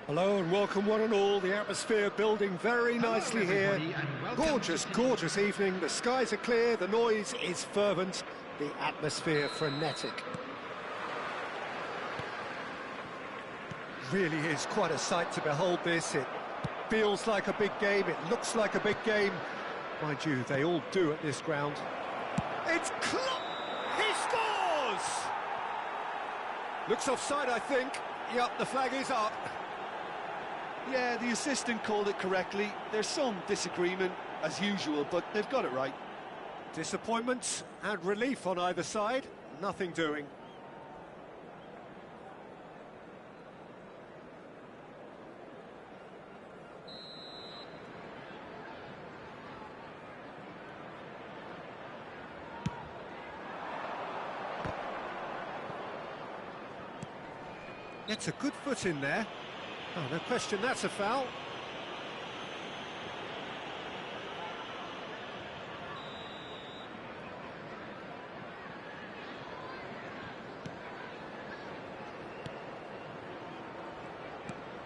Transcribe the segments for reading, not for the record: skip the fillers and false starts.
Hello and welcome one and all. The atmosphere building very nicely here. Gorgeous, gorgeous evening. The skies are clear, the noise is fervent, the atmosphere frenetic. Really is quite a sight to behold this. It feels like a big game, it looks like a big game. Mind you, they all do at this ground. It's he scores! Looks offside, I think. Yep, the flag is up. Yeah, the assistant called it correctly. There's some disagreement, as usual, but they've got it right. Disappointment and relief on either side. Nothing doing. Gets a good foot in there. Oh, no question, that's a foul.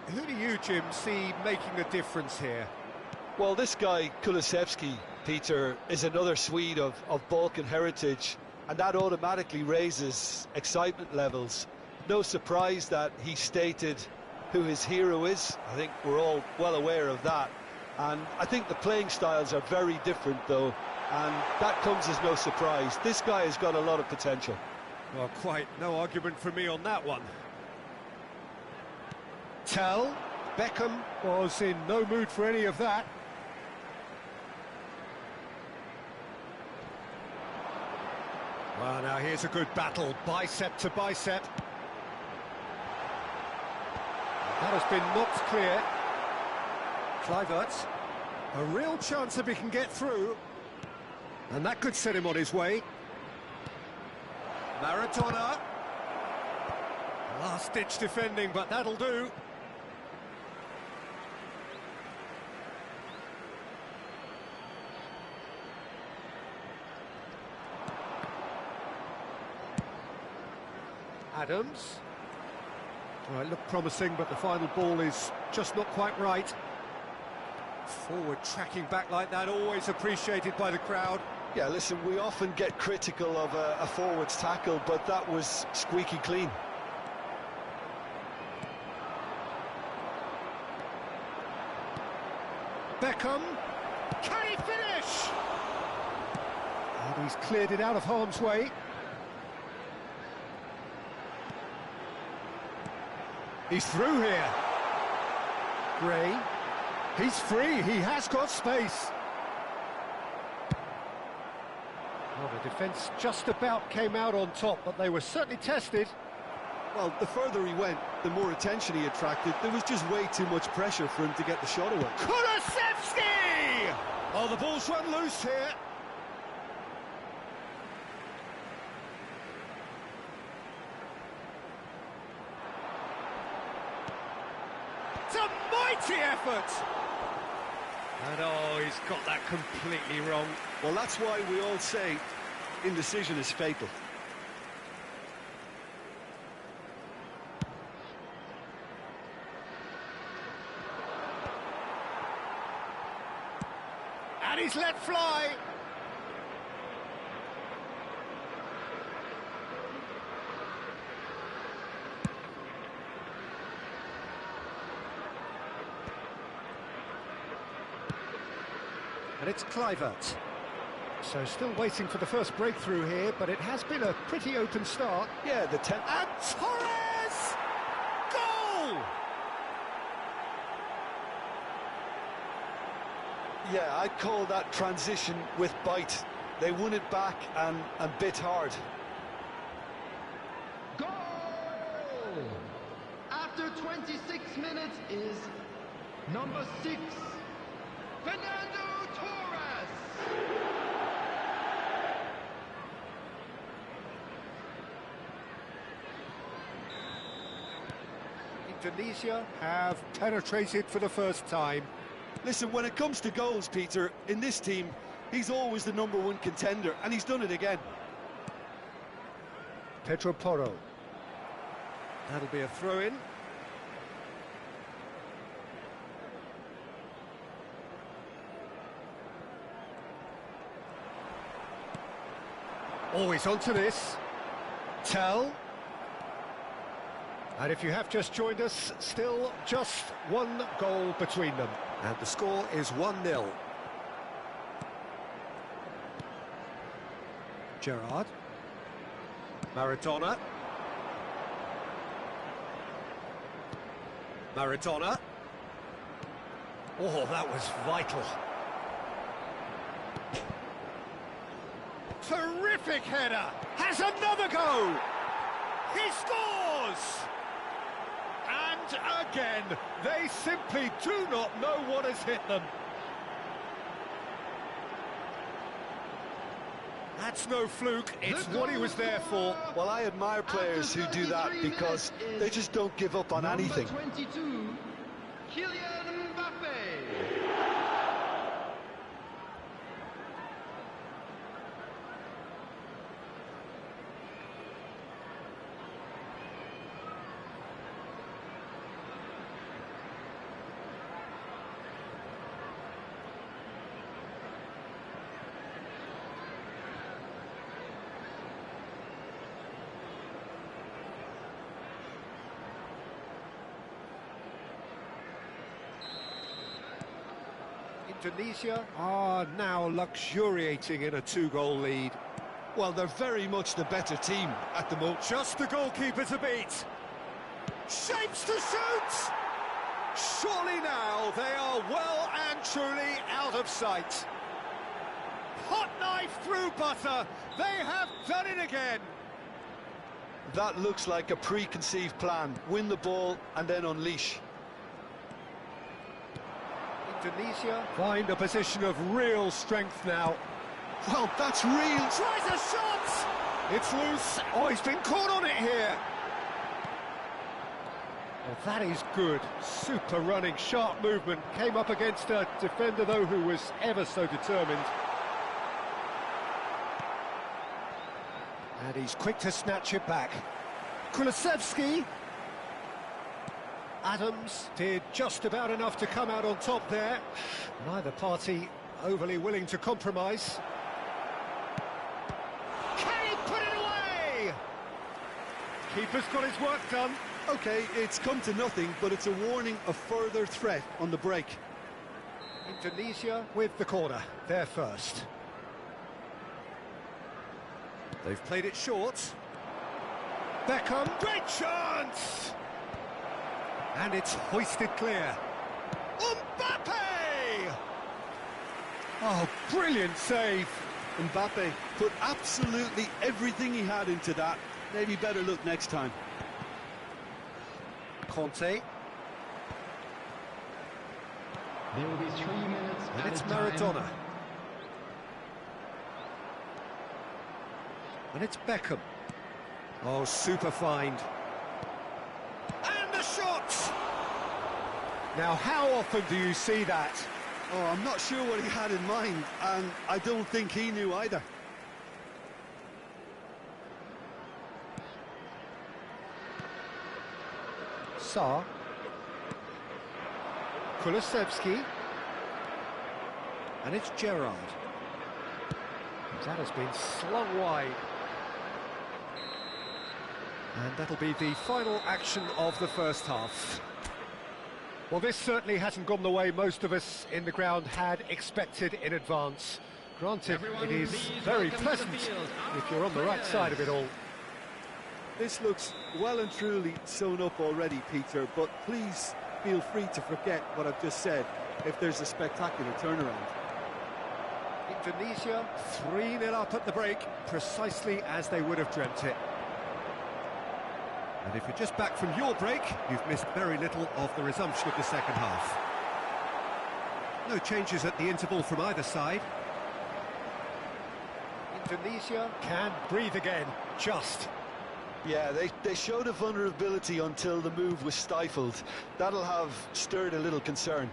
Who do you, Jim, see making a difference here? Well, this guy, Kulusevski, Peter, is another Swede of Balkan heritage, and that automatically raises excitement levels. No surprise that he stated who his hero is. I think we're all well aware of that. And I think the playing styles are very different, though, and that comes as no surprise. This guy has got a lot of potential. Well, quite no argument for me on that one. Tell, Beckham was in no mood for any of that. Well, now here's a good battle, bicep to bicep. That has been knocked clear. Kluivert, a real chance if he can get through. And that could set him on his way. Maradona. Last-ditch defending, but that'll do. Adams. Well, it looked promising, but the final ball is just not quite right. Forward tracking back like that, always appreciated by the crowd. Yeah, listen, we often get critical of a forward's tackle, but that was squeaky clean. Beckham, can he finish? And he's cleared it out of harm's way. He's through here. Gray. He's free. He has got space. Well, the defence just about came out on top, but they were certainly tested. Well, the further he went, the more attention he attracted. There was just way too much pressure for him to get the shot away. Kulusevski! Oh, the ball's run loose here. It's a mighty effort! And oh, he's got that completely wrong. Well, that's why we all say indecision is fatal. And he's let fly. And it's Kluivert. So still waiting for the first breakthrough here, but it has been a pretty open start. Yeah, the And Torres! Goal! Yeah, I'd call that transition with bite. They won it back and bit hard. Goal! After 26 minutes is number 6, Fernando Torres! Indonesia have penetrated for the first time. Listen, when it comes to goals, Peter, in this team, he's always the #1 contender, and he's done it again. Pedro Porro. That'll be a throw-in. Always onto this. Tell. And if you have just joined us, still just one goal between them. And the score is 1-0. Gerrard. Maradona. Maradona. Oh, that was vital. Terrific header! Has another go! He scores! And again, they simply do not know what has hit them. That's no fluke, it's what he was there for. Well, I admire players who do that because they just don't give up on anything. 22, Kylian Mbappe. Indonesia are now luxuriating in a two-goal lead. Well, they're very much the better team at the moment. Just the goalkeeper to beat. Shapes to shoot! Surely now they are well and truly out of sight. Hot knife through butter. They have done it again. That looks like a preconceived plan. Win the ball and then unleash. Indonesia find a position of real strength now. Well, that's real. Tries a shot! It's loose. Oh, he's been caught on it here. Well, that is good. Super running, sharp movement. Came up against a defender, though, who was ever so determined. And he's quick to snatch it back. Kulusevski. Adams did just about enough to come out on top there. Neither party overly willing to compromise. Can he put it away? Keeper's got his work done. Okay, it's come to nothing, but it's a warning of further threat on the break. Indonesia with the corner, they're first. They've played it short. Beckham, great chance! And it's hoisted clear. Mbappe! Oh, brilliant save. Mbappe put absolutely everything he had into that. Maybe better look next time. Conte. There will be 3 minutes. And it's added time. Maradona. And it's Beckham. Oh, super find. And the shot! Now, how often do you see that? Oh, I'm not sure what he had in mind, and I don't think he knew either. Seru. Kulusevski. And it's Gerrard. That has been slung wide. And that'll be the final action of the first half. Well, this certainly hasn't gone the way most of us in the ground had expected in advance. Granted, it is very pleasant if you're on the right side of it all. This looks well and truly sewn up already, Peter, but please feel free to forget what I've just said if there's a spectacular turnaround. Indonesia 3-0 up at the break, precisely as they would have dreamt it. And if you're just back from your break, you've missed very little of the resumption of the second half. No changes at the interval from either side. Indonesia can breathe again, just. Yeah, they showed a vulnerability until the move was stifled. That'll have stirred a little concern.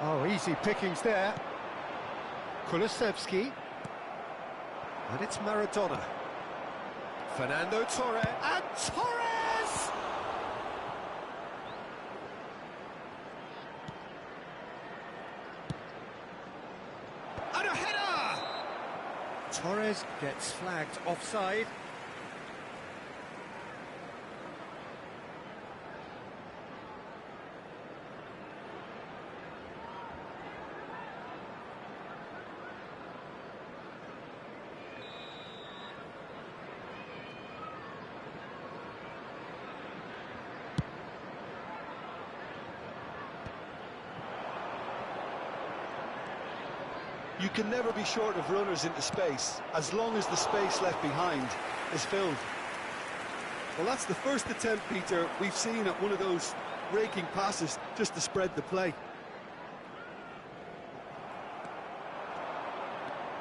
Oh, easy pickings there. Kulusevski. And it's Maradona. Fernando Torres. And Torres! And a header! Torres gets flagged offside. You can never be short of runners into space, as long as the space left behind is filled. Well, that's the first attempt, Peter, we've seen at one of those raking passes just to spread the play.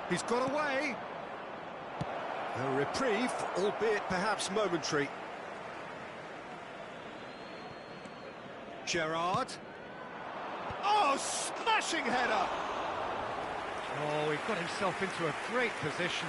He's got away. A reprieve, albeit perhaps momentary. Gerrard. Oh, smashing header! Oh, he got himself into a great position.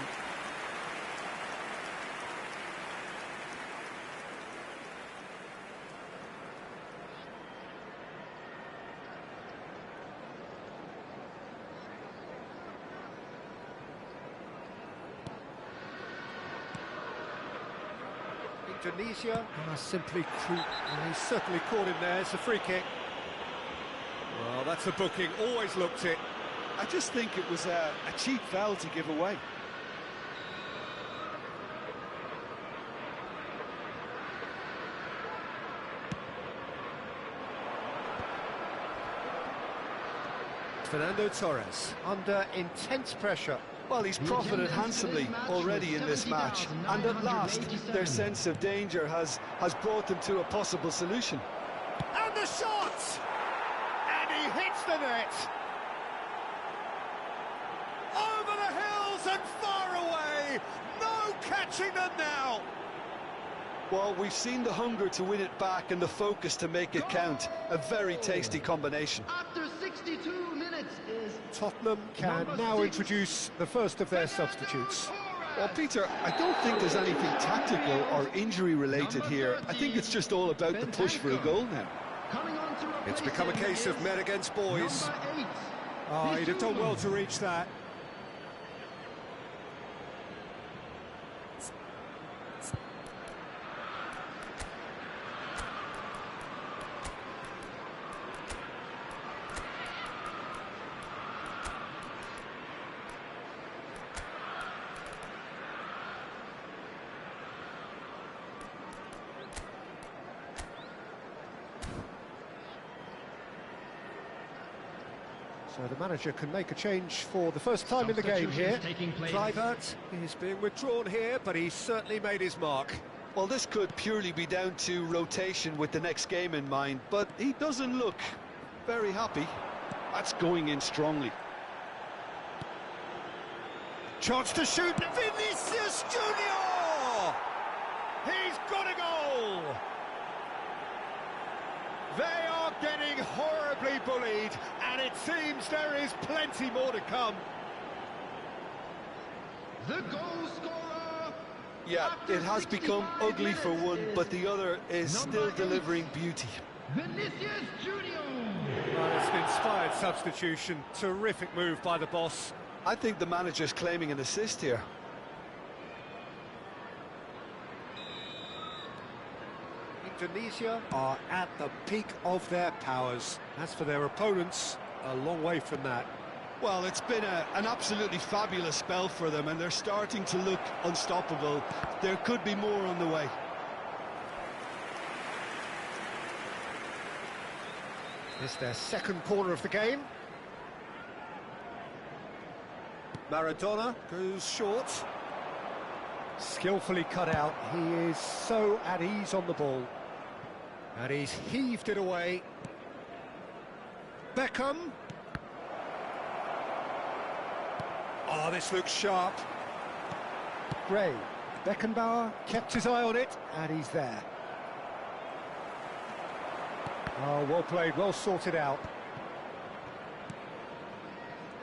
Indonesia simply cruel. He's certainly caught him there. It's a free kick. Well, that's a booking. Always looked it. I just think it was a cheap foul to give away. Fernando Torres under intense pressure. Well, he's profited handsomely already in this match, and at last their sense of danger has brought them to a possible solution. And the shot! And he hits the net! Over the hills and far away! No catching them now! Well, we've seen the hunger to win it back and the focus to make it count. A very tasty combination. After 62 minutes is... Tottenham can now introduce the first of their substitutes. Well, Peter, I don't think there's anything tactical or injury-related here. I think it's just all about the push for a goal now. It's become a case of men against boys. Oh, he'd have done well to reach that. So the manager can make a change for the first time in the game here. Kluivert is being withdrawn here, but he's certainly made his mark. Well, this could purely be down to rotation with the next game in mind, but he doesn't look very happy. That's going in strongly. Chance to shoot, Vinicius Junior! He's got a goal! They are getting horribly bullied, and it seems there is plenty more to come. The goal scorer! Yeah, it has become ugly for one, but the other is still delivering beauty. Vinicius Junior! Well, it's an inspired substitution. Terrific move by the boss. I think the manager's claiming an assist here. Indonesia are at the peak of their powers. As for their opponents, a long way from that. Well, it's been an absolutely fabulous spell for them, and they're starting to look unstoppable. There could be more on the way. It's their second corner of the game. Maradona goes short. Skillfully cut out. He is so at ease on the ball. And he's heaved it away. Beckham. Oh, this looks sharp. Gray. Beckenbauer kept his eye on it, and he's there. Oh, well played, well sorted out.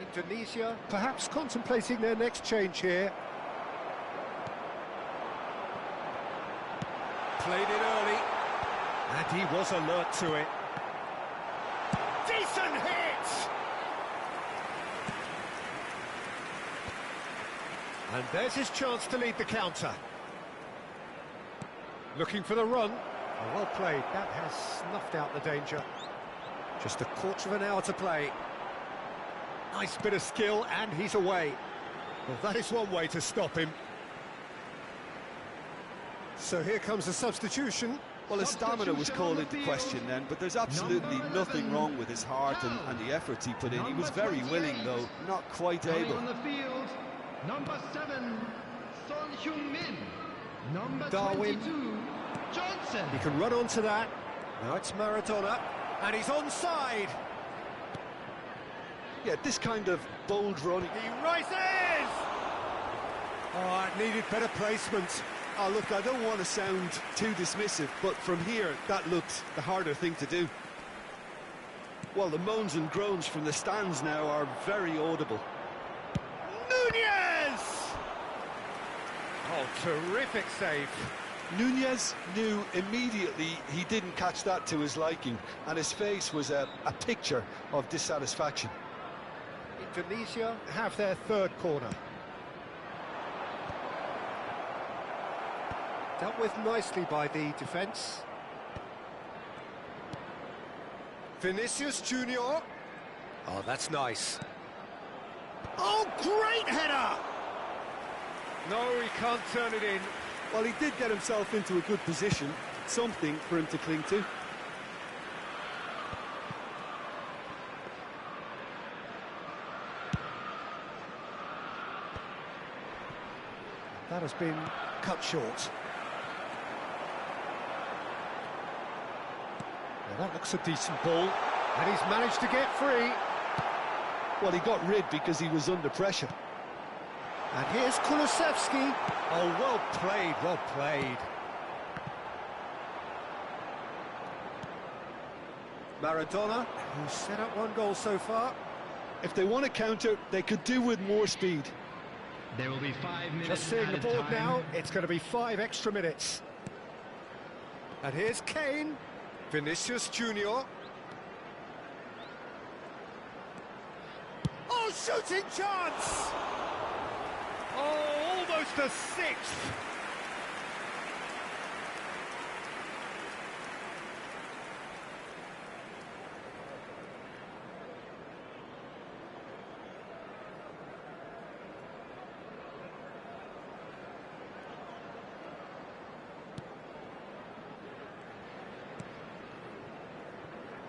Indonesia perhaps contemplating their next change here. Played it early, and he was alert to it. Decent hit! And there's his chance to lead the counter. Looking for the run. Oh, well played. That has snuffed out the danger. Just a quarter of an hour to play. Nice bit of skill, and he's away. Well, that is one way to stop him. So here comes the substitution. Well, his stamina was called into question then, but there's absolutely nothing wrong with his heart and the efforts he put in. He was very willing, though, not quite able. On the field, number 7, Son Heung-min. Number Darwin. 22, Johnson. He can run onto that. Now it's Maradona, and he's onside. Yeah, this kind of bold running. He rises! Oh, it needed better placement. Oh, look, I don't want to sound too dismissive, but from here, that looked the harder thing to do. Well, the moans and groans from the stands now are very audible. Nunez! Oh, terrific save. Nunez knew immediately he didn't catch that to his liking, and his face was a picture of dissatisfaction. Indonesia have their third corner. Dealt with nicely by the defence. Vinicius Junior. Oh, that's nice. Oh, great header! No, he can't turn it in. Well, he did get himself into a good position, something for him to cling to. That has been cut short. Now that looks a decent ball, and he's managed to get free. Well, he got rid because he was under pressure. And here's Kulusevski. Oh, well played, well played. Maradona, who's set up one goal so far. If they want to counter, they could do with more speed. There will be 5 minutes. Just seeing the board time. now, it's going to be 5 extra minutes. And here's Kane, Vinicius Junior. Oh, shooting chance! Oh, almost a sixth.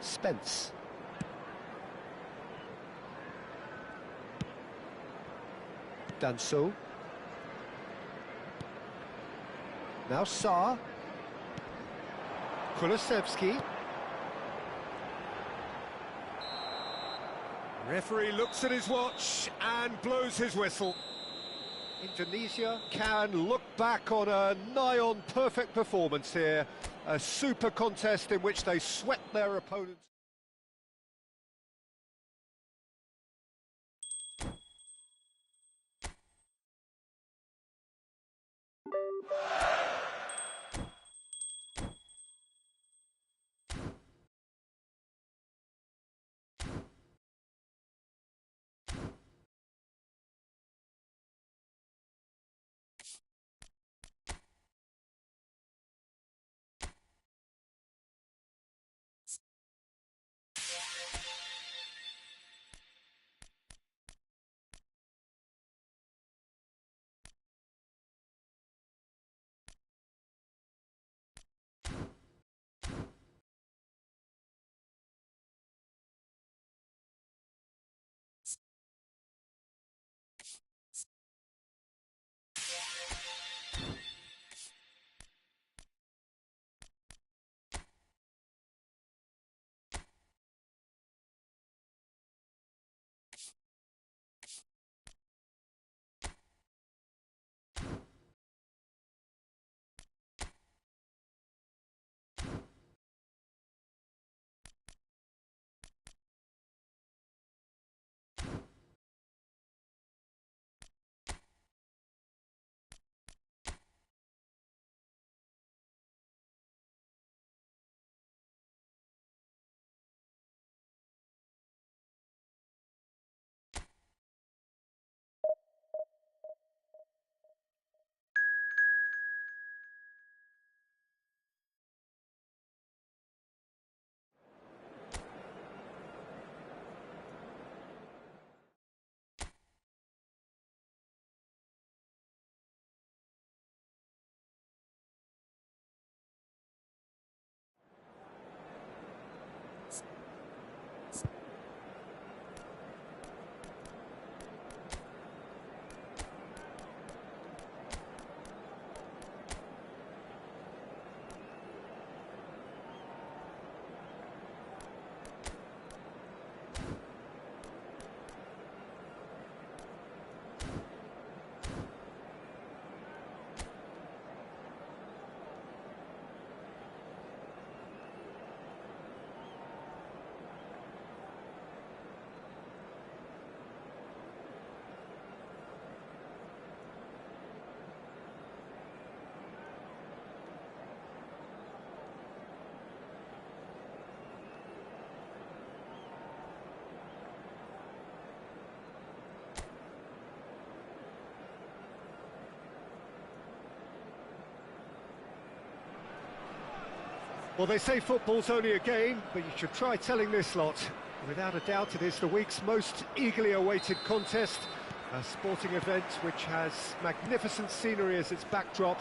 Spence. Danso. Now Sarr. Kulusevski. Referee looks at his watch and blows his whistle. Indonesia can look back on a nigh-on perfect performance here. A super contest in which they swept their opponents. Well, they say football's only a game, but you should try telling this lot. Without a doubt, it is the week's most eagerly awaited contest, a sporting event which has magnificent scenery as its backdrop.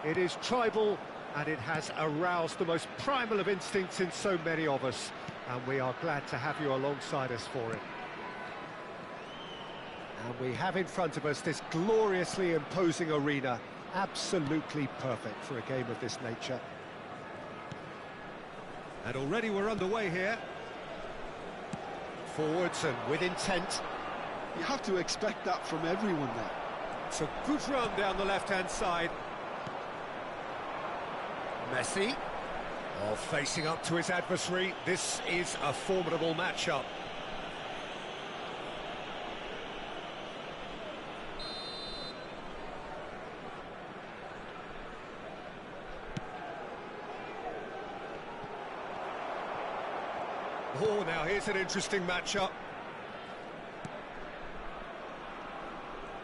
It is tribal, and it has aroused the most primal of instincts in so many of us, and we are glad to have you alongside us for it. And we have in front of us this gloriously imposing arena, absolutely perfect for a game of this nature. And already we're underway here. Forwards and with intent. You have to expect that from everyone now. It's a good run down the left-hand side. Messi, facing up to his adversary. This is a formidable matchup. Oh, now here's an interesting matchup.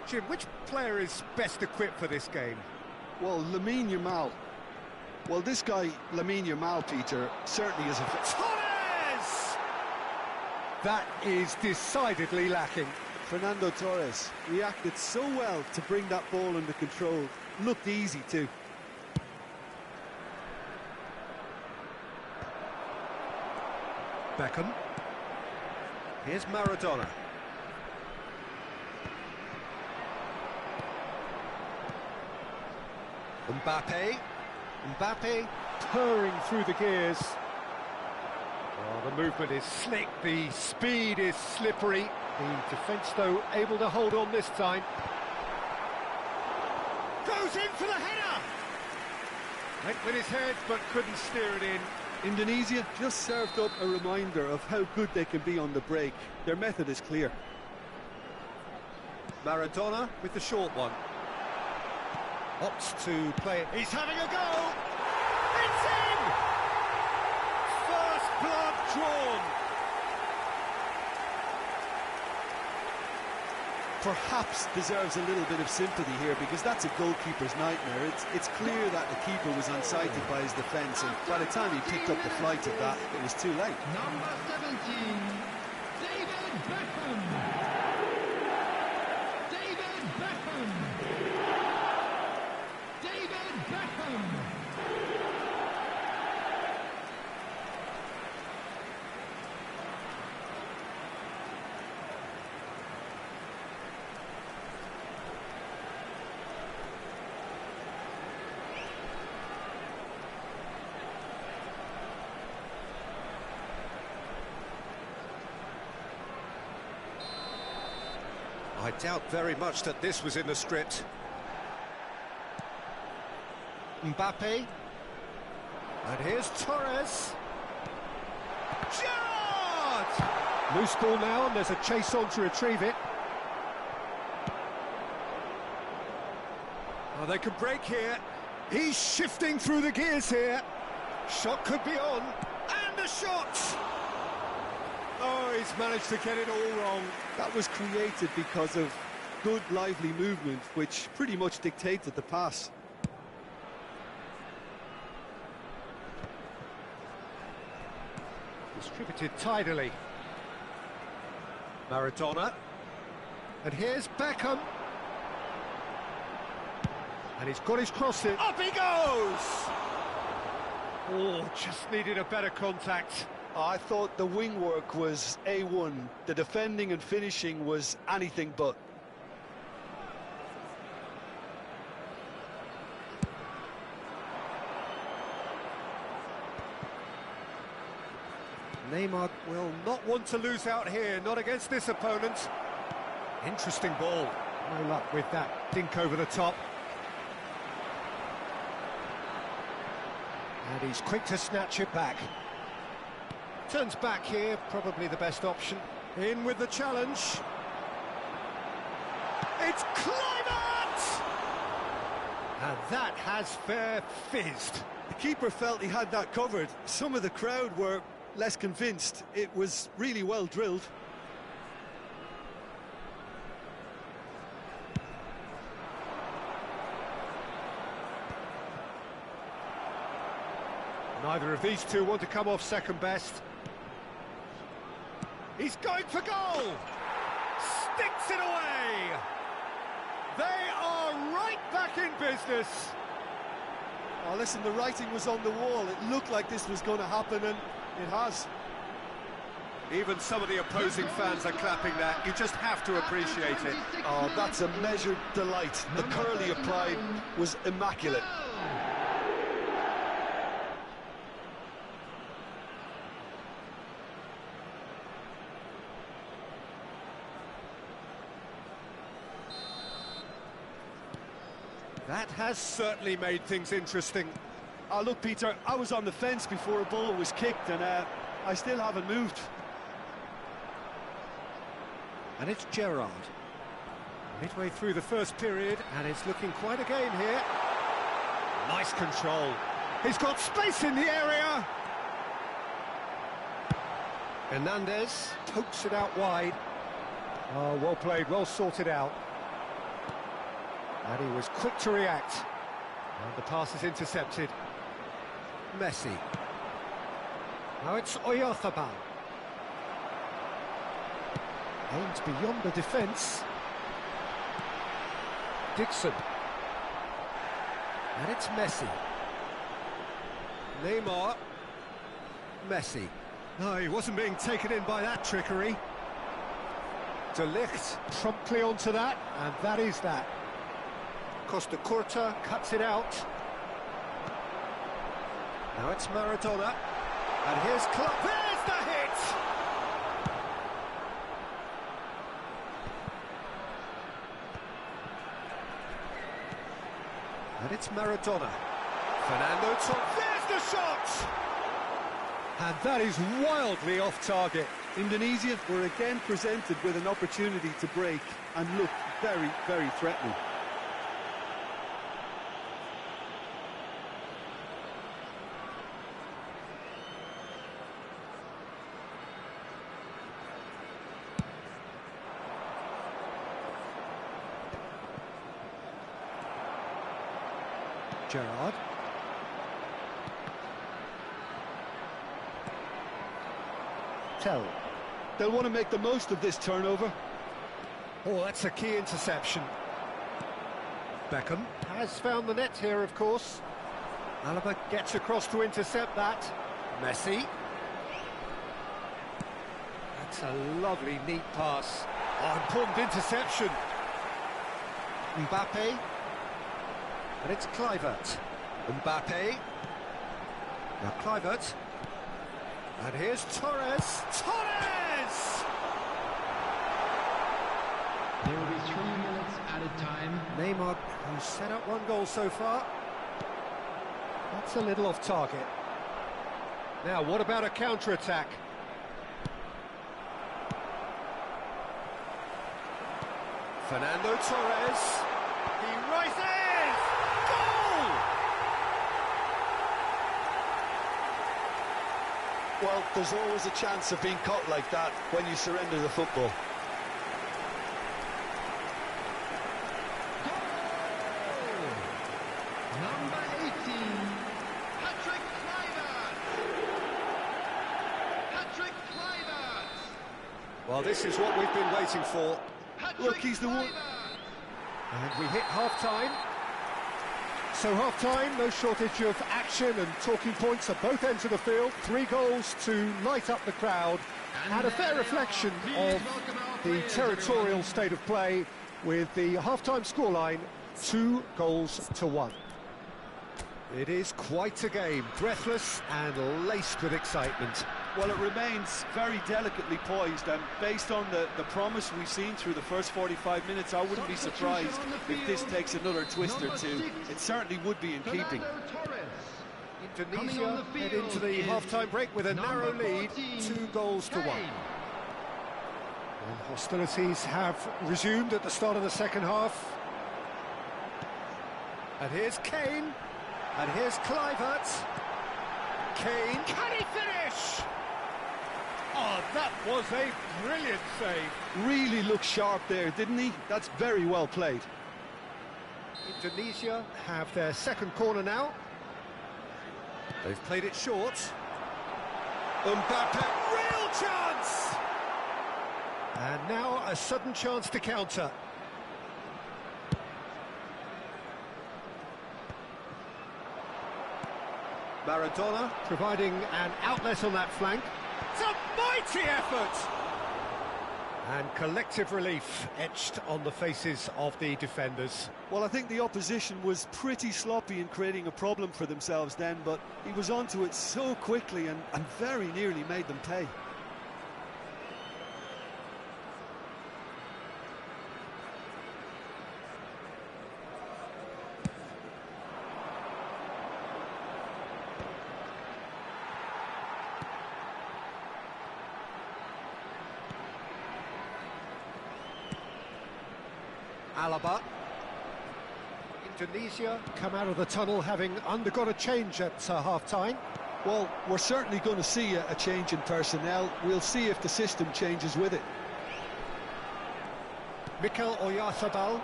Jim, which player is best equipped for this game? Well, Lamine Yamal. Well, this guy, Lamine Yamal, Peter, certainly is a... Torres! That is decidedly lacking. Fernando Torres reacted so well to bring that ball under control. Looked easy too. Beckham. Here's Maradona. Mbappe purring through the gears. Oh, the movement is slick, the speed is slippery. The defence, though, able to hold on this time. Goes in for the header! Went with his head, but couldn't steer it in. Indonesia just served up a reminder of how good they can be on the break. Their method is clear. Maradona with the short one. Opts to play it. He's having a go! It's in! First blood drawn. Perhaps deserves a little bit of sympathy here, because that's a goalkeeper's nightmare. It's clear that the keeper was unsighted by his defence, and by the time he picked up the flight of that, it was too late. Number 17, David Beckham. David Beckham. David Beckham. I doubt very much that this was in the script. Mbappe. And here's Torres. Gerrard! Loose ball now, and there's a chase on to retrieve it. Oh, they could break here. He's shifting through the gears here. Shot could be on. And the shot! Oh, he's managed to get it all wrong. That was created because of good, lively movement, which pretty much dictated the pass. Distributed tidily. Maradona. And here's Beckham. And he's got his cross in. Up he goes! Oh, just needed a better contact. I thought the wing work was A1. The defending and finishing was anything but. Neymar will not want to lose out here, not against this opponent. Interesting ball. No luck with that dink over the top. And he's quick to snatch it back. Turns back here, probably the best option. In with the challenge. It's Kluivert! And that has fair fizzed. The keeper felt he had that covered. Some of the crowd were less convinced. It was really well drilled. Neither of these two want to come off second best. He's going for goal! Sticks it away! They are right back in business! Oh, listen, the writing was on the wall. It looked like this was going to happen, and it has. Even some of the opposing fans are clapping that. You just have to appreciate it. Oh, that's a measured delight. The curl he applied was immaculate. That has certainly made things interesting. Oh, look, Peter, I was on the fence before a ball was kicked, and I still haven't moved. And it's Gerrard. Midway through the first period, and it's looking quite a game here. Nice control. He's got space in the area. Hernandez pokes it out wide. Oh, well played, well sorted out. And he was quick to react. And the pass is intercepted. Messi. Now it's Oyarzabal. Aims beyond the defence. Dixon. And it's Messi. Neymar. Messi. No, he wasn't being taken in by that trickery. De Ligt promptly onto that, and that is that. Costa Curta cuts it out. Now it's Maradona. And here's Clark. There's the hit! And it's Maradona. Fernando Torres. There's the shot! And that is wildly off target. Indonesia were again presented with an opportunity to break and looked very, very threatening. Gerrard. Tell. They'll want to make the most of this turnover. Oh, that's a key interception. Beckham has found the net here, of course. Alaba gets across to intercept that. Messi. That's a lovely, neat pass. Oh, important interception. Mbappe. And it's Kluivert. Mbappe. Now Kluivert. And here's Torres. Torres! There will be 3 minutes added time. Neymar, who's set up 1 goal so far. That's a little off target. Now, what about a counter-attack? Fernando Torres. He rises! Goal! Well, there's always a chance of being caught like that when you surrender the football. Number 18, Patrick Kluivert. Patrick Kluivert. Well, this is what we've been waiting for. Look, he's the one. And we hit half-time. So half-time, no shortage of action and talking points at both ends of the field. 3 goals to light up the crowd. And a fair reflection of the territorial state of play with the half-time scoreline, 2-1. It is quite a game, breathless and laced with excitement. Well, it remains very delicately poised, and based on the promise we've seen through the first 45 minutes, I wouldn't be surprised if this takes another twist or two. It certainly would be in keeping. Indonesia head into the half-time break with a narrow lead, 2-1. And hostilities have resumed at the start of the second half. And here's Kane. And here's Kluivert. Kane, can he finish? Oh, that was a brilliant save. Really looked sharp there, didn't he? That's very well played. Indonesia have their second corner now. They've played it short. Mbappe. Real chance! And now a sudden chance to counter. Maradona providing an outlet on that flank. It's a mighty effort! And collective relief etched on the faces of the defenders. Well, I think the opposition was pretty sloppy in creating a problem for themselves then, but he was onto it so quickly and very nearly made them pay. Alaba. Indonesia come out of the tunnel having undergone a change at half-time. Well, we're certainly going to see a change in personnel. We'll see if the system changes with it. Mikel Oyarzabal.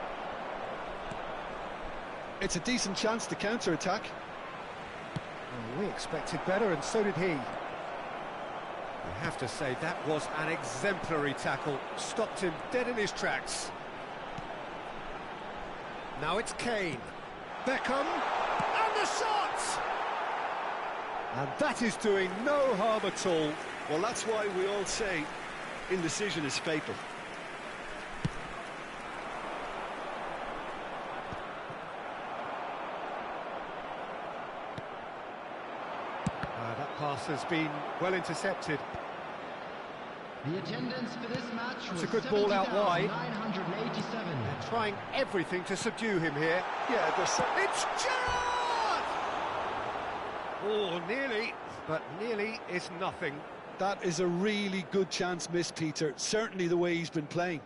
It's a decent chance to counter-attack. Well, we expected better, and so did he. I have to say, that was an exemplary tackle. Stopped him dead in his tracks. Now it's Kane. Beckham. And the shot! And that is doing no harm at all. Well, that's why we all say indecision is fatal. That pass has been well intercepted. The attendance for this match was It's a good ball out wide. 987. They're trying everything to subdue him here. Yeah, It's Gerrard! Oh, nearly, but nearly is nothing. that is a really good chance missed, Peter. Certainly the way he's been playing.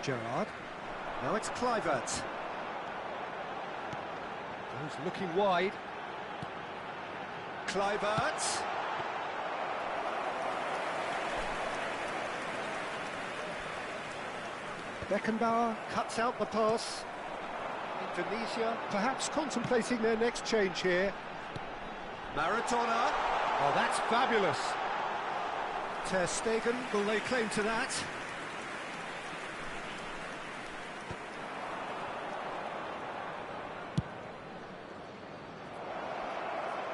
Gerrard. Now it's Kluivert. He's looking wide. Kluivert. Beckenbauer cuts out the pass. Indonesia perhaps contemplating their next change here. Maradona. Oh, that's fabulous. Ter Stegen will lay claim to that.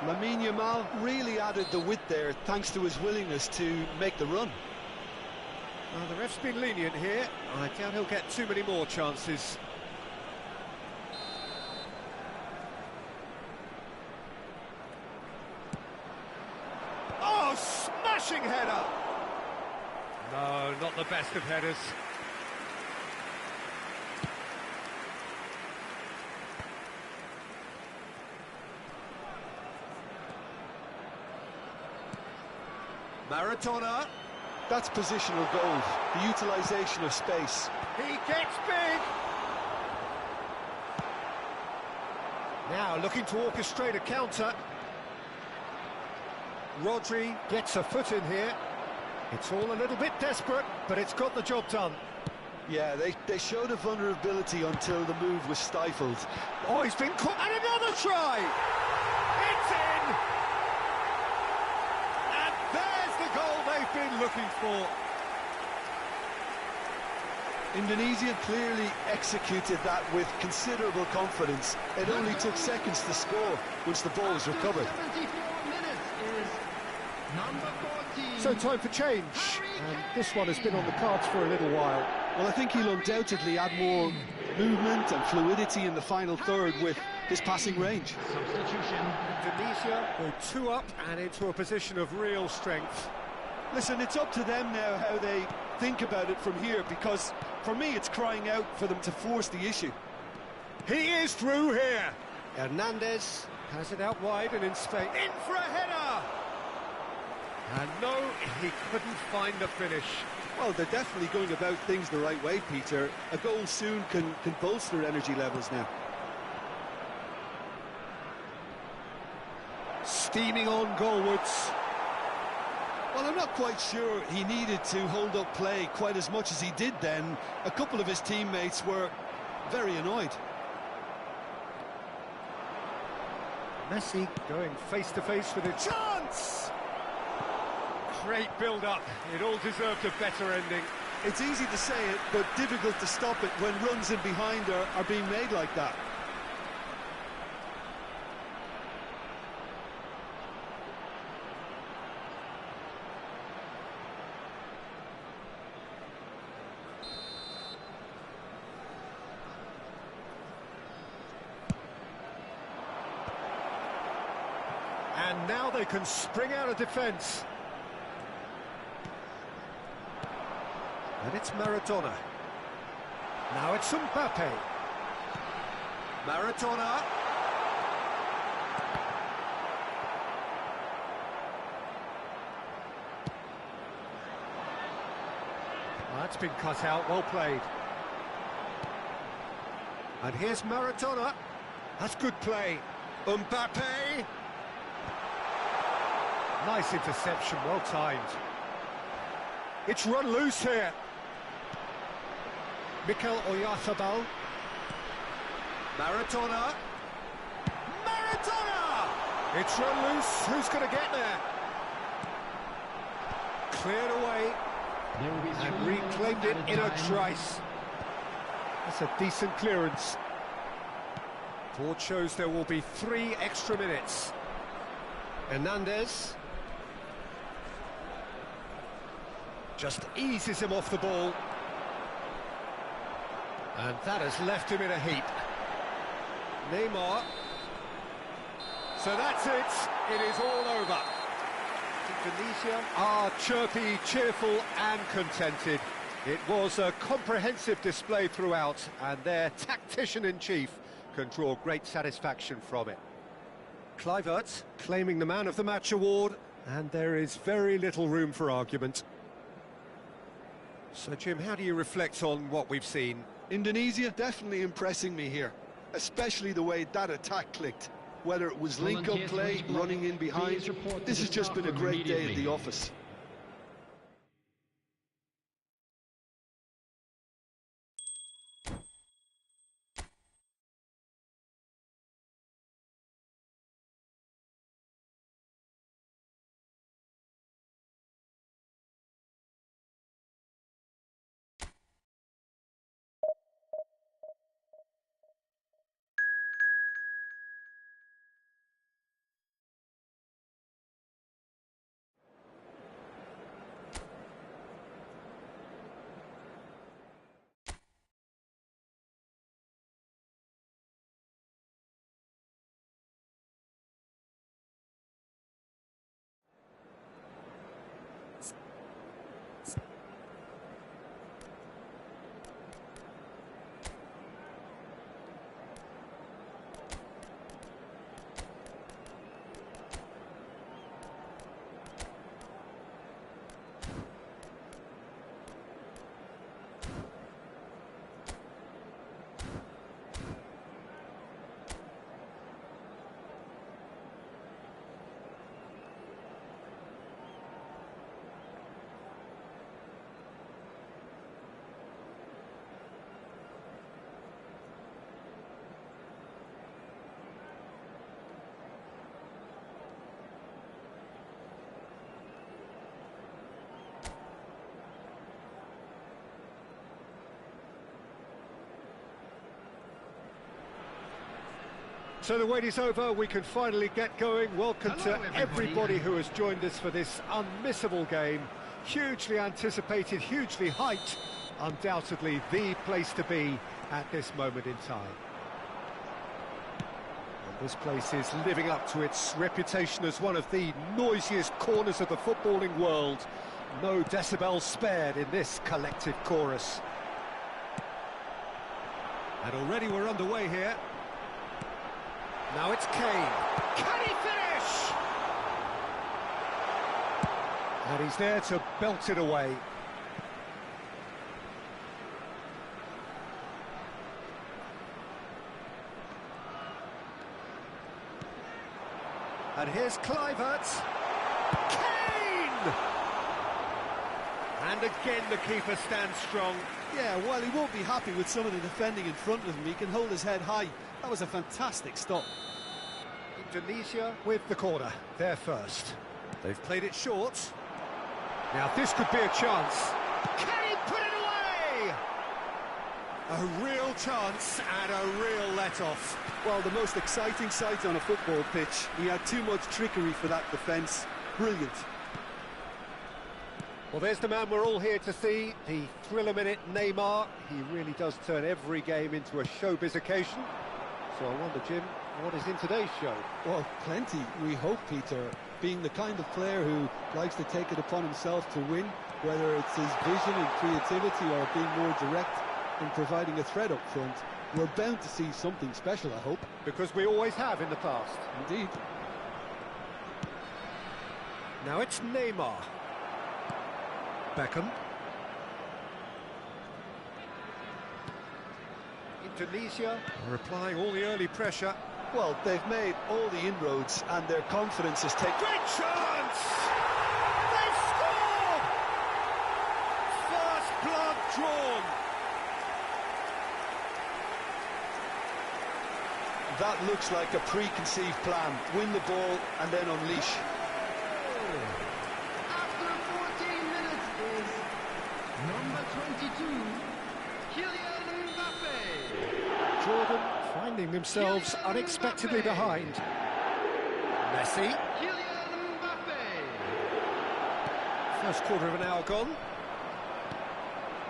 Lamine Yamal really added the width there thanks to his willingness to make the run. Well, the ref's been lenient here. I doubt he'll get too many more chances. Oh, smashing header! No, not the best of headers. Maradona. That's positional gold, the utilisation of space. He gets big! Now looking to orchestrate a counter. Rodri gets a foot in here. It's all a little bit desperate, but it's got the job done. Yeah, they showed a vulnerability until the move was stifled. Oh, he's been caught, and another try! It's in! And there's the goal they've been looking for. Indonesia clearly executed that with considerable confidence. It only took seconds to score once the ball was recovered. 74 minutes is number 14. So time for change, and this one has been on the cards for a little while. Well, I think he'll undoubtedly add more movement and fluidity in the final third with his passing range. Substitution. Indonesia go 2 up and into a position of real strength. Listen, it's up to them now how they think about it from here, because for me it's crying out for them to force the issue. He is through here. Hernandez has it out wide and in space. In for a header! And no, he couldn't find the finish. Well, they're definitely going about things the right way, Peter. A goal soon can bolster energy levels now. steaming on goalwards. Well, I'm not quite sure he needed to hold up play quite as much as he did then. A couple of his teammates were very annoyed. Messi going face-to-face with a chance! Great build-up. It all deserved a better ending. It's easy to say it, but difficult to stop it when runs in behind are being made like that. And now they can spring out of defence. And it's Maradona. Now it's Mbappe. Maradona. That's been cut out, well played. And here's Maradona. That's good play. Mbappe. Nice interception, well timed. It's run loose here. Mikel Oyarzabal. Maradona. Maradona! It's run loose. Who's going to get there? Cleared away. And reclaimed it in a trice. That's a decent clearance. Board shows there will be 3 extra minutes. Hernandez. Just eases him off the ball. And that has left him in a heap. Neymar. So that's it. It is all over. Indonesia are chirpy, cheerful and contented. It was a comprehensive display throughout, and their tactician-in-chief can draw great satisfaction from it. Kluivert claiming the Man of the Match award, and there is very little room for argument. So, Jim, how do you reflect on what we've seen? Indonesia definitely impressing me here, especially the way that attack clicked. Whether it was link-up play, running in behind, this has just been a great day at the office. So the wait is over, we can finally get going. Welcome to everybody who has joined us for this unmissable game. Hugely anticipated, hugely hyped, undoubtedly the place to be at this moment in time. And this place is living up to its reputation as one of the noisiest corners of the footballing world. No decibels spared in this collective chorus. And already we're underway here. Now it's Kane. Can he finish? And he's there to belt it away. And here's Kluivert. Kane! And again the keeper stands strong. Yeah, while he won't be happy with some of the defending in front of him, he can hold his head high. That was a fantastic stop. Indonesia with the corner, they're first. They've played it short. Now this could be a chance. Can he put it away? A real chance and a real let-off. Well, the most exciting sight on a football pitch. He had too much trickery for that defence. Brilliant. Well, there's the man we're all here to see, the thriller-minute Neymar. He really does turn every game into a showbiz occasion. So I wonder, Jim, what is in today's show? Well, plenty, we hope, Peter. Being the kind of player who likes to take it upon himself to win, whether it's his vision and creativity or being more direct in providing a threat up front, we're bound to see something special, I hope. Because we always have in the past. Indeed. Now it's Neymar. Beckham. Indonesia are applying all the early pressure. Well, they've made all the inroads and their confidence has taken... Great chance! They've scored! First blood drawn. That looks like a preconceived plan. Win the ball and then unleash. After 14 minutes is number 22, Kylian Mbappe. Jordan finding themselves unexpectedly behind. Messi. Kylian Mbappe. First quarter of an hour gone.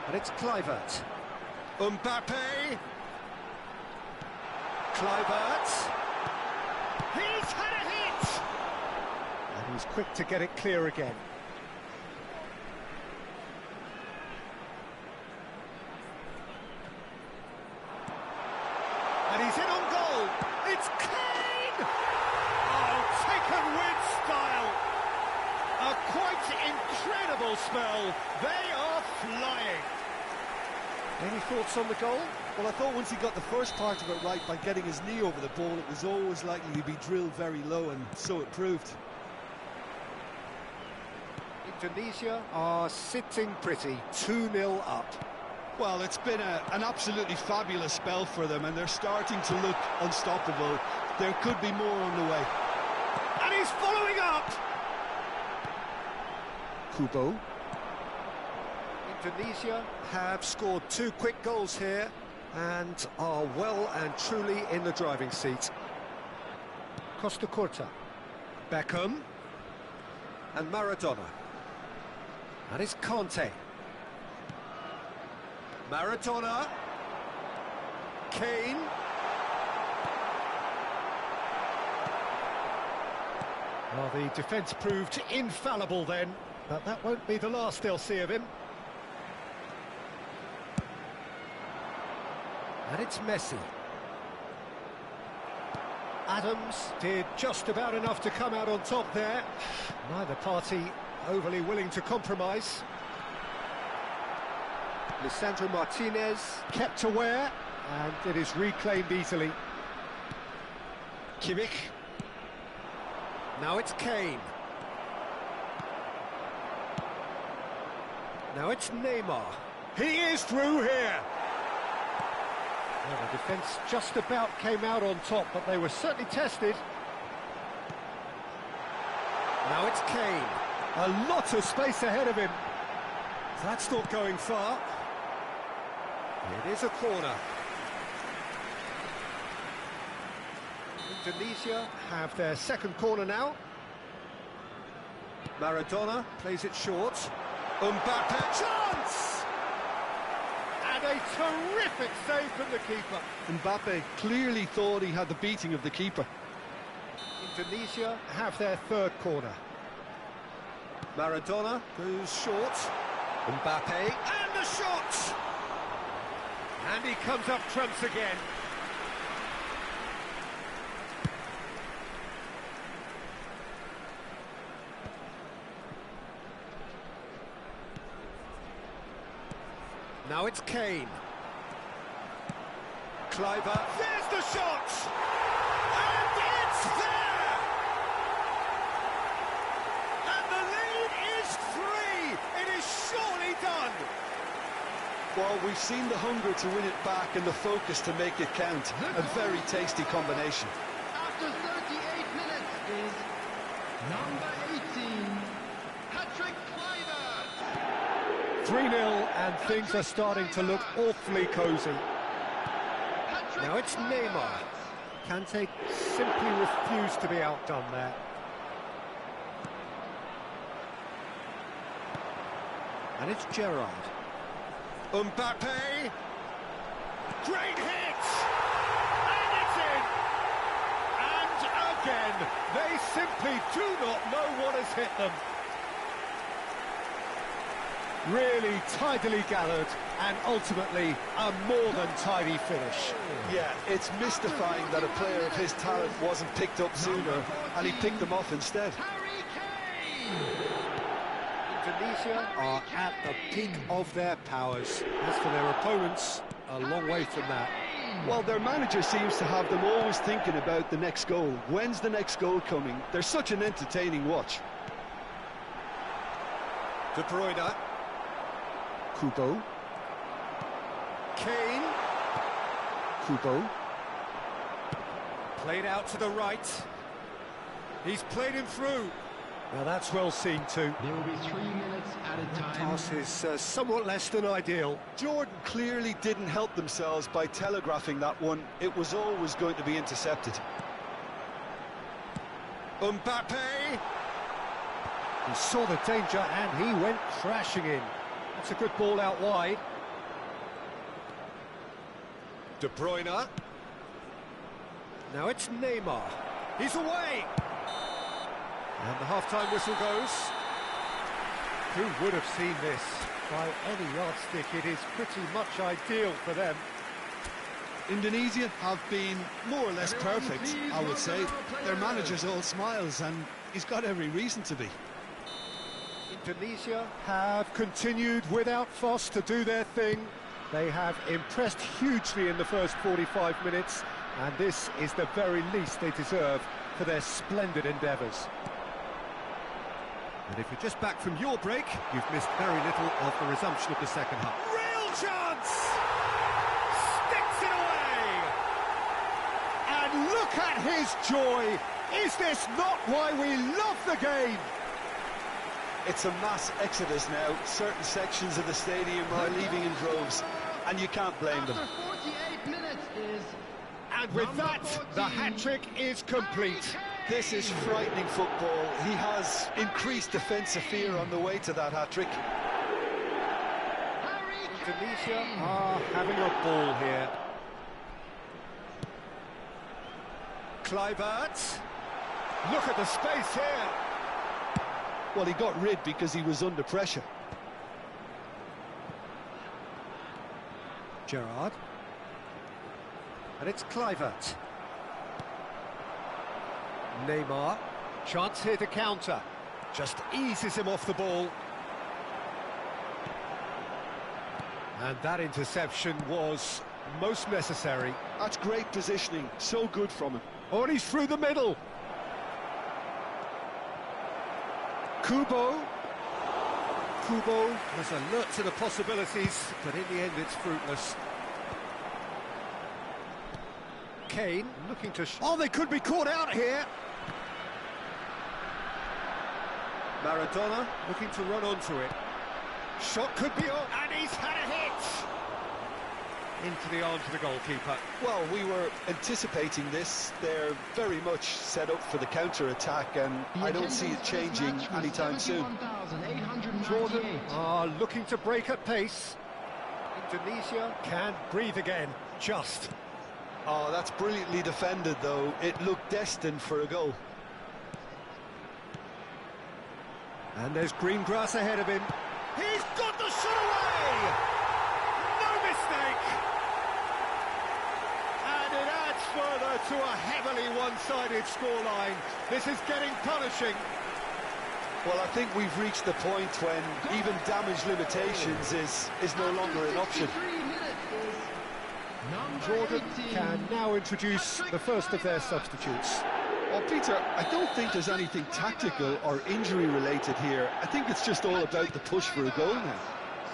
And it's Kluivert. Mbappe. Kluivert. He's had a hit! And he's quick to get it clear again. And he's in on goal. It's Kane! Oh, taken with style. A quite incredible spell. They are flying. Any thoughts on the goal? Well, I thought once he got the first part of it right by getting his knee over the ball, it was always likely to be drilled very low, and so it proved. Indonesia are sitting pretty, 2-0 up. Well, it's been an absolutely fabulous spell for them, and they're starting to look unstoppable. There could be more on the way. And he's following up! Kubo. Indonesia have scored 2 quick goals here and are well and truly in the driving seat. Costa Curta. Beckham. And Maradona. And it's Conte. Maradona. Kane. Well, the defence proved infallible then, but that won't be the last they'll see of him. And it's Messi. Adams did just about enough to come out on top there. Neither party overly willing to compromise. Lisandro Martinez kept aware, and it is reclaimed easily. Kimmich. Now it's Kane. Now it's Neymar. He is through here. Well, the defence just about came out on top, but they were certainly tested. Now it's Kane. A lot of space ahead of him. That's not going far. It is a corner. Indonesia have their second corner now. Maradona plays it short. Mbappe, chance! And a terrific save from the keeper. Mbappe clearly thought he had the beating of the keeper. Indonesia have their third corner. Maradona goes short. Mbappe, and the shot! And he comes up trumps again. Now it's Kane. Kluivert, there's the shot! And it's there! Well, we've seen the hunger to win it back and the focus to make it count. A very tasty combination. After 38 minutes is number 18, Patrick Kluivert. 3-0 and things are starting to look awfully cosy. Now it's Neymar. Kante simply refused to be outdone there. And it's Gerrard. Mbappe. Great hit! And it's in! And again, they simply do not know what has hit them. Really tidily gathered, and ultimately a more than tidy finish. Yeah, it's mystifying that a player of his talent wasn't picked up sooner, and he picked them off instead. Harry Kane. Indonesia are at the peak of their powers. As for their opponents, a long way from that. Well, their manager seems to have them always thinking about the next goal. When's the next goal coming? They're such an entertaining watch. De Bruyne. Kubo. Kane. Kubo. Played out to the right. He's played him through. Now that's well seen too. There will be 3 minutes at a time. Pass is somewhat less than ideal. Jordan clearly didn't help themselves by telegraphing that one. It was always going to be intercepted. Mbappe. He saw the danger and he went crashing in. That's a good ball out wide. De Bruyne. Now it's Neymar. He's away. And the half-time whistle goes. Who would have seen this? By any yardstick, it is pretty much ideal for them. Indonesia have been more or less perfect, I would say. Their manager's all smiles, and he's got every reason to be. Indonesia have continued without fuss to do their thing. They have impressed hugely in the first 45 minutes, and this is the very least they deserve for their splendid endeavours. And if you're just back from your break, you've missed very little of the resumption of the second half. Real chance! Sticks it away! And look at his joy! Is this not why we love the game? It's a mass exodus now. Certain sections of the stadium are leaving in droves, and you can't blame them. After 48 minutes is And with that, the hat-trick is complete. This is frightening football. He has increased defensive fear on the way to that hat-trick. Indonesia are having a ball here. Kluivert. Look at the space here. Well, he got rid because he was under pressure. Gerrard. And it's Kluivert. Neymar. Chance here to counter. Just eases him off the ball. And that interception was most necessary. That's great positioning. So good from him. Oh, and he's through the middle. Kubo. Kubo was alert to the possibilities, but in the end it's fruitless. Kane looking to... Oh, they could be caught out here. Maradona looking to run onto it. Shot could be on, and he's had a hit! Into the arms of the goalkeeper. Well, we were anticipating this. They're very much set up for the counter-attack, and I don't see it changing anytime soon. Jordan are looking to break at pace. Indonesia can breathe again, just. Oh, that's brilliantly defended, though. It looked destined for a goal. And there's green grass ahead of him. He's got the shot away! No mistake! And it adds further to a heavily one-sided scoreline. This is getting punishing. Well, I think we've reached the point when even damage limitations is no longer an option. Jordan can now introduce the first of their substitutes. Well, Peter, I don't think there's anything tactical or injury-related here. I think it's just all about the push for a goal now.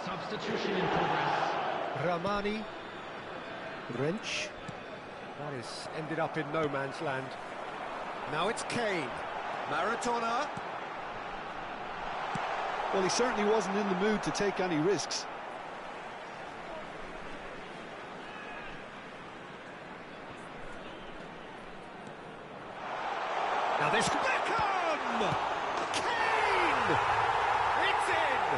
Substitution in progress. Ramani. Wrench. That is ended up in no man's land. Now it's Kane. Maradona. Well, he certainly wasn't in the mood to take any risks. Now this Beckham! Kane! It's in!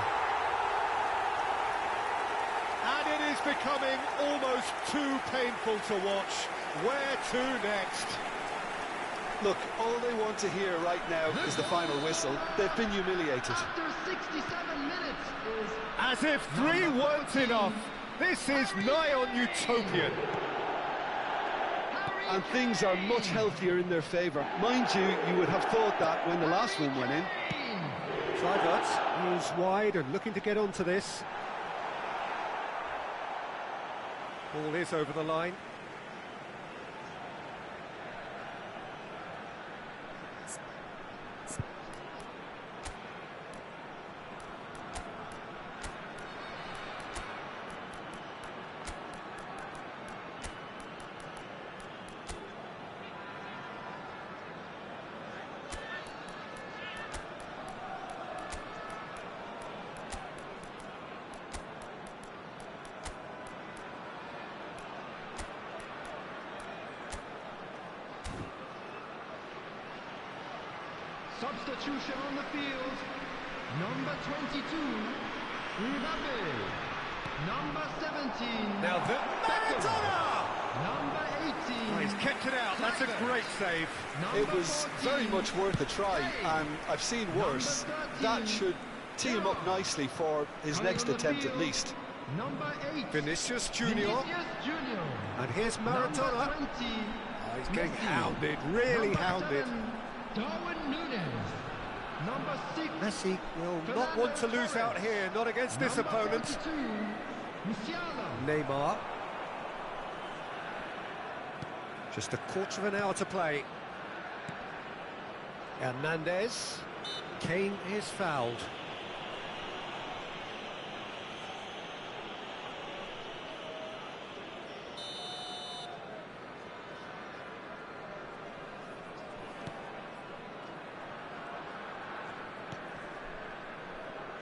And it is becoming almost too painful to watch. Where to next? Look, all they want to hear right now is the final whistle. They've been humiliated. After 67 minutes is... As if three weren't enough. This is nigh on utopian. And things are much healthier in their favour. Mind you, you would have thought that when the last one went in. Kluivert moves wide and looking to get onto this. Ball is over the line. Substitution on the field. Number 22, Mbappe. Number 17, Now the Maradona! number 18. Oh, he's kept it out. That's a great save. It was very much worth a try, and I've seen worse. That should tee him up nicely for his next attempt at least. Number 8, Vinicius Junior. Vinicius Junior. And here's Number Maradona. 20, Oh, he's getting Messi. hounded, really Number hounded. 7, Darwin Núñez. Number 6, Messi will not want to lose out here, not against this number opponent. 42, Musiala. Neymar. Just a quarter of an hour to play. Hernandez. Kane is fouled.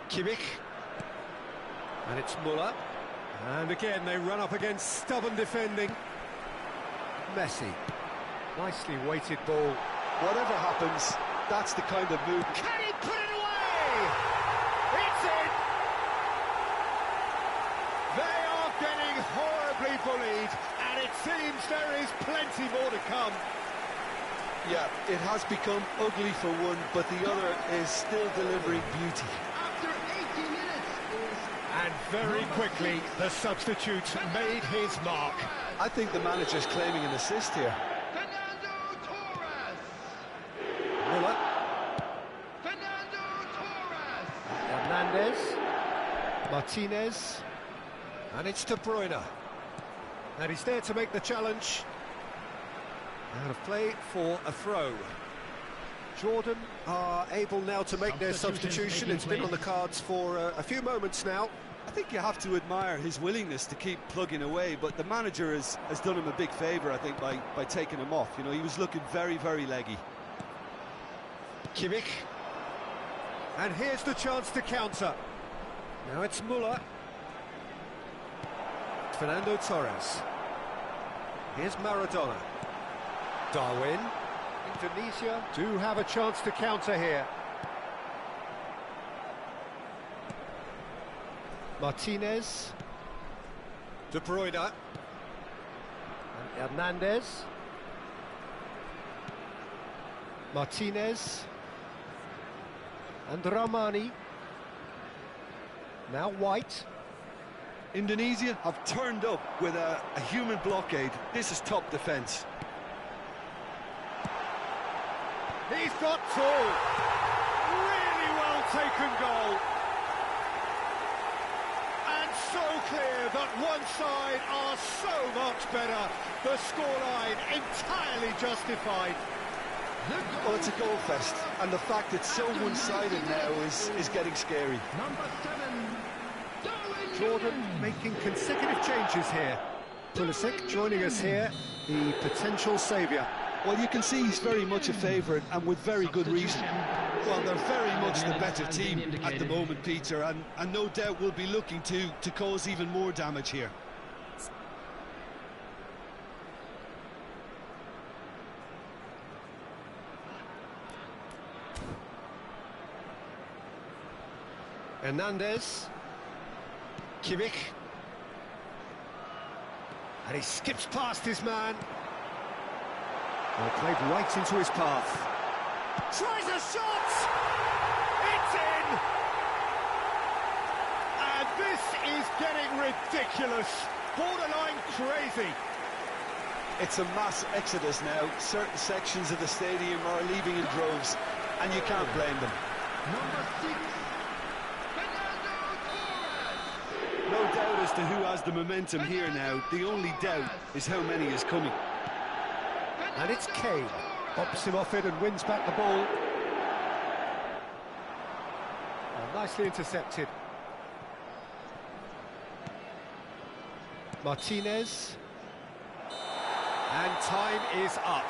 Kimmich. And it's Muller. And again, they run up against stubborn defending. Messi. Nicely weighted ball. Whatever happens, that's the kind of move. Can he put it away? It's in! They are getting horribly bullied, and it seems there is plenty more to come. Yeah, it has become ugly for one, but the other is still delivering beauty. After 80 minutes is... And very quickly, the substitute made his mark. I think the manager's claiming an assist here. Fernando Torres. Muller. Fernando Torres. Hernandez. Martinez. And it's De Bruyne. And he's there to make the challenge. Out of play for a throw. Jordan are able now to make their substitution. It's been on the cards for a few moments now. I think you have to admire his willingness to keep plugging away, but the manager has done him a big favour, I think, by taking him off. You know, he was looking very, very leggy. Kimmich. And here's the chance to counter. Now it's Muller. Fernando Torres. Here's Maradona. Darwin. Indonesia do have a chance to counter here. Martinez. De Bruyne. And Hernandez. Martinez. And Ramani. Now White. Indonesia have turned up with a human blockade. This is top defence. He's got two. Really well taken goal. And so clear that one side are so much better. The scoreline entirely justified. Well, it's a goal fest, and the fact it's so one-sided now is getting scary. Number 7, Darwin Jordan making consecutive changes here. Pulisic joining us here, the potential saviour. Well, you can see he's very much a favourite, and with very good reason. Well, they're very much the better team at the moment, Peter, and no doubt will be looking to cause even more damage here. Hernandez. Kimmich. And he skips past his man. Well, played right into his path. Tries a shot! It's in! And this is getting ridiculous. Borderline crazy. It's a mass exodus now. Certain sections of the stadium are leaving in droves, and you can't blame them. Number 6, Fernando Torres. No doubt as to who has the momentum here now. The only doubt is how many is coming. And it's Kane. Bops him off it and wins back the ball. Oh, nicely intercepted. Martinez. And time is up.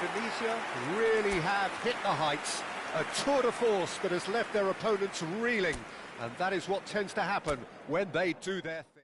Indonesia really have hit the heights. A tour de force that has left their opponents reeling. And that is what tends to happen when they do their thing.